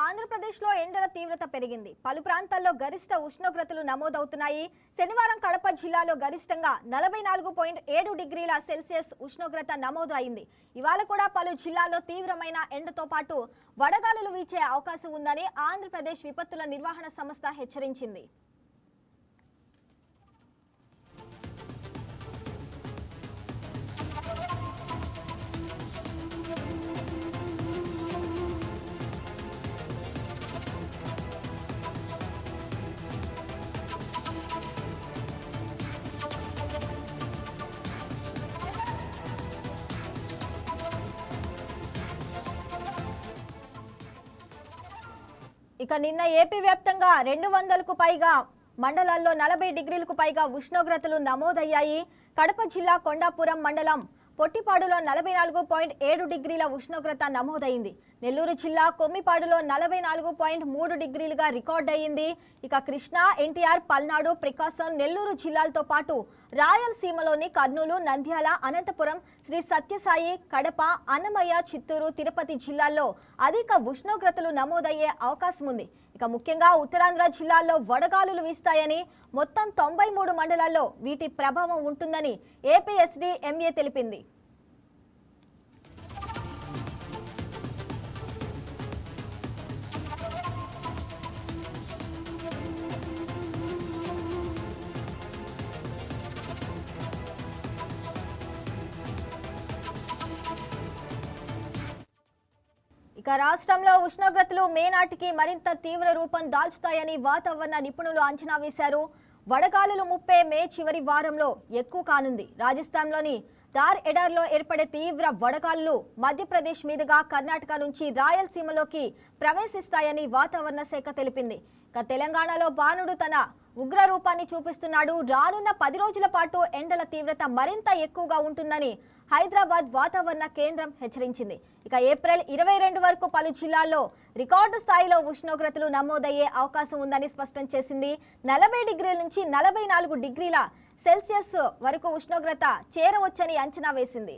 ఆంధ్రప్రదేశ్లో ఎండల తీవ్రత పెరిగింది. పలు ప్రాంతాల్లో గరిష్ట ఉష్ణోగ్రతలు నమోదవుతున్నాయి. శనివారం కడప జిల్లాలో గరిష్టంగా 44.7 డిగ్రీల సెల్సియస్ ఉష్ణోగ్రత నమోదు అయింది. ఇవాళ కూడా పలు జిల్లాల్లో తీవ్రమైన ఎండతో పాటు వడగాలులు వీచే అవకాశం ఉందని ఆంధ్రప్రదేశ్ విపత్తుల నిర్వహణ సంస్థ హెచ్చరించింది. ఇక నిన్న ఏపీ వ్యాప్తంగా 200కు పైగా మండలాల్లో 40 డిగ్రీలకు పైగా ఉష్ణోగ్రతలు నమోదయ్యాయి. కడప జిల్లా కొండాపురం మండలం పొట్టిపాడులో 44.7 డిగ్రీల ఉష్ణోగ్రత నమోదైంది. నెల్లూరు జిల్లా కొమ్మిపాడులో 44.3 డిగ్రీలుగా రికార్డయింది. ఇక కృష్ణా, ఎన్టీఆర్, పల్నాడు, ప్రకాశం, నెల్లూరు జిల్లాలతో పాటు రాయలసీమలోని కర్నూలు, నంద్యాల, అనంతపురం, శ్రీ సత్యసాయి, కడప, అన్నమయ్య, చిత్తూరు, తిరుపతి జిల్లాల్లో అధిక ఉష్ణోగ్రతలు నమోదయ్యే అవకాశం ఉంది. ఇక ముఖ్యంగా ఉత్తరాంధ్ర జిల్లాల్లో వడగాలులు వీస్తాయని, మొత్తం 93 మండలాల్లో వీటి ప్రభావం ఉంటుందని ఏపీఎస్డీఎంఏ తెలిపింది. ఇక రాష్ట్రంలో ఉష్ణోగ్రతలు మే నాటికి మరింత తీవ్ర రూపం దాల్చుతాయని వాతావరణ నిపుణులు అంచనా వేశారు. వడగాలులు ముప్పే మే చివరి వారంలో ఎక్కువ కానుంది. రాజస్థాన్లోని దార్ ఎడార్లో ఏర్పడే తీవ్ర వడగాలులు మధ్యప్రదేశ్ మీదుగా కర్ణాటక నుంచి రాయలసీమలోకి ప్రవేశిస్తాయని వాతావరణ శాఖ తెలిపింది. ఇక తెలంగాణలో బాణుడు తన ఉగ్ర రూపాన్ని చూపిస్తున్నాడు. రానున్న 10 రోజుల పాటు ఎండల తీవ్రత మరింత ఎక్కువగా ఉంటుందని హైదరాబాద్ వాతావరణ కేంద్రం హెచ్చరించింది. ఇక ఏప్రిల్ 22 వరకు పలు జిల్లాల్లో రికార్డు స్థాయిలో ఉష్ణోగ్రతలు నమోదయ్యే అవకాశం ఉందని స్పష్టం చేసింది. 40 డిగ్రీల నుంచి 44 డిగ్రీల సెల్సియస్ వరకు ఉష్ణోగ్రత చేరవచ్చని అంచనా వేసింది.